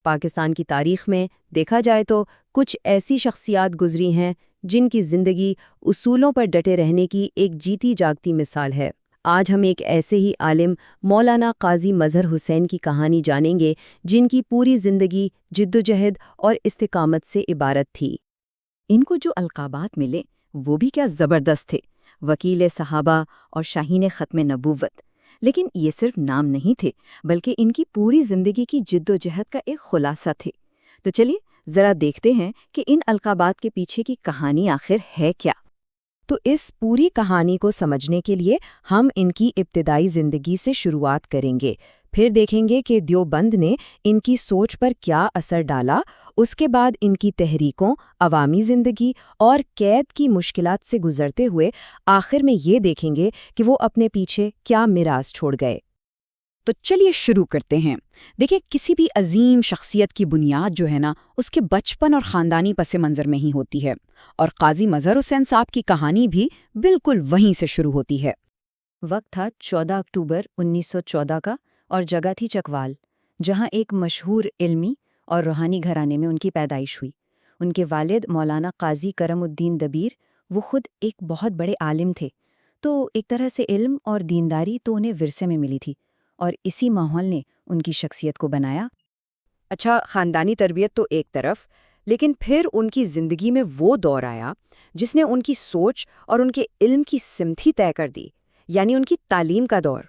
پاکستان کی تاریخ میں دیکھا جائے تو کچھ ایسی شخصیات گزری ہیں جن کی زندگی اصولوں پر ڈٹے رہنے کی ایک جیتی جاگتی مثال ہے۔ آج ہم ایک ایسے ہی عالم مولانا قاضی مظہر حسین کی کہانی جانیں گے جن کی پوری زندگی جدوجہد اور استقامت سے عبارت تھی۔ ان کو جو القابات ملے وہ بھی کیا زبردست تھے، وکیل صحابہ اور شاہین ختم نبوت۔ لیکن یہ صرف نام نہیں تھے، بلکہ ان کی پوری زندگی کی جد و جہد کا ایک خلاصہ تھے۔ تو چلیے ذرا دیکھتے ہیں کہ ان القابات کے پیچھے کی کہانی آخر ہے کیا۔ تو اس پوری کہانی کو سمجھنے کے لیے ہم ان کی ابتدائی زندگی سے شروعات کریں گے، پھر دیکھیں گے کہ دیوبند نے ان کی سوچ پر کیا اثر ڈالا، اس کے بعد ان کی تحریکوں، عوامی زندگی اور قید کی مشکلات سے گزرتے ہوئے آخر میں یہ دیکھیں گے کہ وہ اپنے پیچھے کیا میراث چھوڑ گئے۔ تو چلیے شروع کرتے ہیں۔ دیکھیں، کسی بھی عظیم شخصیت کی بنیاد جو ہے نا، اس کے بچپن اور خاندانی پس منظر میں ہی ہوتی ہے، اور قاضی مظہر حسین صاحب کی کہانی بھی بالکل وہیں سے شروع ہوتی ہے۔ وقت تھا 14 اکتوبر 1914 کا، اور جگہ تھی چکوال، جہاں ایک مشہور علمی اور روحانی گھرانے میں ان کی پیدائش ہوئی۔ ان کے والد مولانا قاضی کرم الدین دبیر، وہ خود ایک بہت بڑے عالم تھے، تو ایک طرح سے علم اور دینداری تو انہیں ورثے میں ملی تھی، اور اسی ماحول نے ان کی شخصیت کو بنایا۔ اچھا، خاندانی تربیت تو ایک طرف، لیکن پھر ان کی زندگی میں وہ دور آیا جس نے ان کی سوچ اور ان کے علم کی سمت ہی طے کر دی، یعنی ان کی تعلیم کا دور۔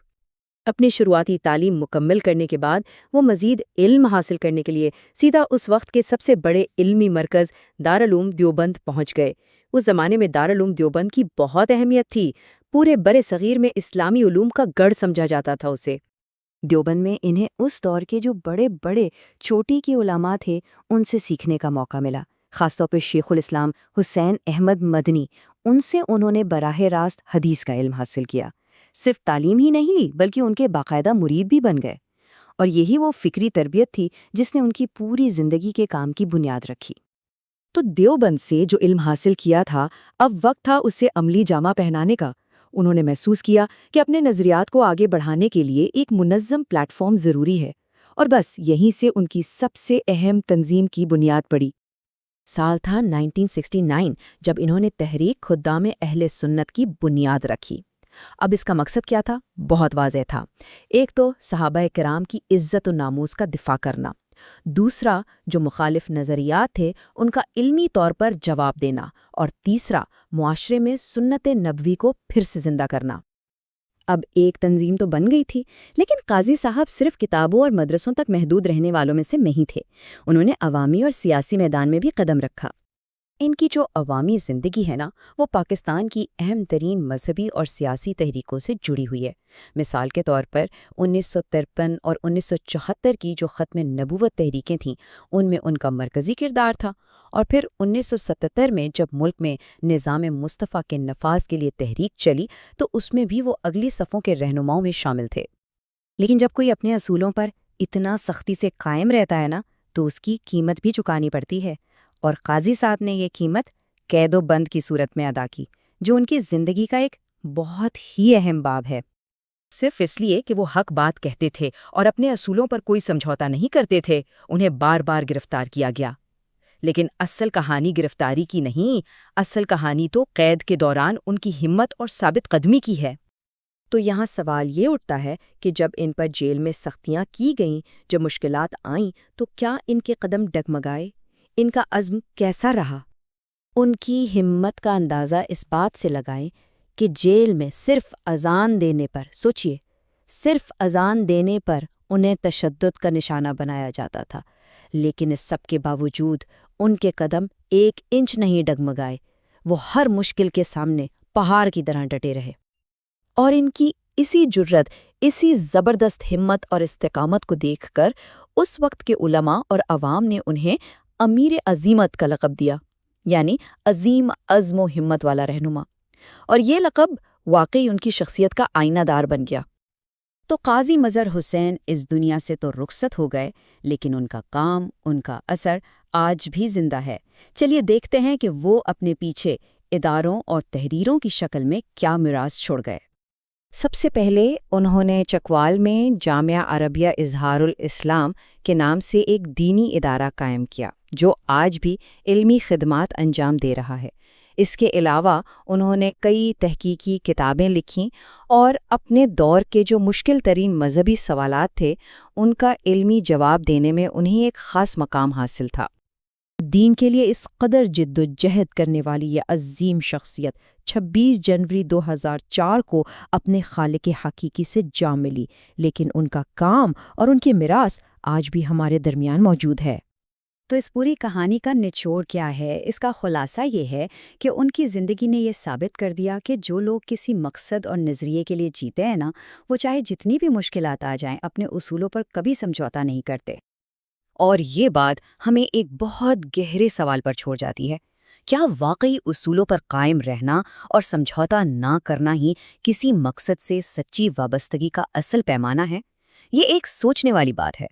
اپنی شروعاتی تعلیم مکمل کرنے کے بعد وہ مزید علم حاصل کرنے کے لیے سیدھا اس وقت کے سب سے بڑے علمی مرکز دارالعلوم دیوبند پہنچ گئے۔ اس زمانے میں دارالعلوم دیوبند کی بہت اہمیت تھی، پورے برِ صغیر میں اسلامی علوم کا گڑھ سمجھا جاتا تھا اسے۔ دیوبند میں انہیں اس دور کے جو بڑے بڑے چوٹی کے علماء تھے ان سے سیکھنے کا موقع ملا، خاص طور پہ شیخ الاسلام حسین احمد مدنی۔ ان سے انہوں نے براہ راست حدیث کا علم حاصل کیا، صرف تعلیم ہی نہیں لی بلکہ ان کے باقاعدہ مرید بھی بن گئے، اور یہی وہ فکری تربیت تھی جس نے ان کی پوری زندگی کے کام کی بنیاد رکھی۔ تو دیوبند سے جو علم حاصل کیا تھا، اب وقت تھا اسے عملی جامہ پہنانے کا۔ انہوں نے محسوس کیا کہ اپنے نظریات کو آگے بڑھانے کے لیے ایک منظم پلیٹ فارم ضروری ہے، اور بس یہیں سے ان کی سب سے اہم تنظیم کی بنیاد پڑی۔ سال تھا 1969 جب انہوں نے تحریک خدام اہل سنت کی بنیاد رکھی۔ اب اس کا مقصد کیا تھا؟ بہت واضح تھا۔ ایک تو صحابہ کرام کی عزت و ناموس کا دفاع کرنا، دوسرا جو مخالف نظریات تھے ان کا علمی طور پر جواب دینا، اور تیسرا معاشرے میں سنت نبوی کو پھر سے زندہ کرنا۔ اب ایک تنظیم تو بن گئی تھی، لیکن قاضی صاحب صرف کتابوں اور مدرسوں تک محدود رہنے والوں میں سے نہیں تھے۔ انہوں نے عوامی اور سیاسی میدان میں بھی قدم رکھا۔ ان کی جو عوامی زندگی ہے نا، وہ پاکستان کی اہم ترین مذہبی اور سیاسی تحریکوں سے جڑی ہوئی ہے۔ مثال کے طور پر 1953 اور 1974 کی جو ختم نبوت تحریکیں تھیں، ان میں ان کا مرکزی کردار تھا، اور پھر 1977 میں جب ملک میں نظام مصطفیٰ کے نفاذ کے لیے تحریک چلی تو اس میں بھی وہ اگلی صفوں کے رہنماؤں میں شامل تھے۔ لیکن جب کوئی اپنے اصولوں پر اتنا سختی سے قائم رہتا ہے نا، تو اس کی قیمت بھی چکانی پڑتی ہے، اور قاضی صاحب نے یہ قیمت قید و بند کی صورت میں ادا کی، جو ان کی زندگی کا ایک بہت ہی اہم باب ہے۔ صرف اس لیے کہ وہ حق بات کہتے تھے اور اپنے اصولوں پر کوئی سمجھوتا نہیں کرتے تھے، انہیں بار بار گرفتار کیا گیا۔ لیکن اصل کہانی گرفتاری کی نہیں، اصل کہانی تو قید کے دوران ان کی ہمت اور ثابت قدمی کی ہے۔ تو یہاں سوال یہ اٹھتا ہے کہ جب ان پر جیل میں سختیاں کی گئیں، جب مشکلات آئیں، تو کیا ان کے قدم ڈگمگائے؟ ان کا عزم کیسا رہا؟ ان کی ہمت کا اندازہ اس بات سے لگائیں کہ جیل میں صرف اذان دینے پر، سوچئے، صرف اذان دینے پر انہیں تشدد کا نشانہ بنایا جاتا تھا، لیکن اس سب کے باوجود ان کے قدم 1 انچ نہیں ڈگمگائے۔ وہ ہر مشکل کے سامنے پہاڑ کی طرح ڈٹے رہے، اور ان کی اسی جرأت، اسی زبردست ہمت اور استقامت کو دیکھ کر اس وقت کے علماء اور عوام نے انہیں امیر عظیمت کا لقب دیا، یعنی عظیم عزم و ہمت والا رہنما، اور یہ لقب واقعی ان کی شخصیت کا آئینہ دار بن گیا۔ تو قاضی مظہر حسین اس دنیا سے تو رخصت ہو گئے، لیکن ان کا کام، ان کا اثر آج بھی زندہ ہے۔ چلیے دیکھتے ہیں کہ وہ اپنے پیچھے اداروں اور تحریروں کی شکل میں کیا میراث چھوڑ گئے۔ سب سے پہلے انہوں نے چکوال میں جامعہ عربیہ اظہار الاسلام کے نام سے ایک دینی ادارہ قائم کیا جو آج بھی علمی خدمات انجام دے رہا ہے۔ اس کے علاوہ انہوں نے کئی تحقیقی کتابیں لکھیں اور اپنے دور کے جو مشکل ترین مذہبی سوالات تھے ان کا علمی جواب دینے میں انہیں ایک خاص مقام حاصل تھا۔ دین کے لیے اس قدر جد و جہد کرنے والی یہ عظیم شخصیت 26 جنوری 2004 کو اپنے خالق حقیقی سے جا ملی، لیکن ان کا کام اور ان کی میراث آج بھی ہمارے درمیان موجود ہے۔ تو اس پوری کہانی کا نچوڑ کیا ہے؟ اس کا خلاصہ یہ ہے کہ ان کی زندگی نے یہ ثابت کر دیا کہ جو لوگ کسی مقصد اور نظریے کے لیے جیتے ہیں نا، وہ چاہے جتنی بھی مشکلات آ جائیں اپنے اصولوں پر کبھی سمجھوتا نہیں کرتے۔ اور یہ بات ہمیں ایک بہت گہرے سوال پر چھوڑ جاتی ہے، کیا واقعی اصولوں پر قائم رہنا اور سمجھوتا نہ کرنا ہی کسی مقصد سے سچی وابستگی کا اصل پیمانہ ہے؟ یہ ایک سوچنے والی بات ہے۔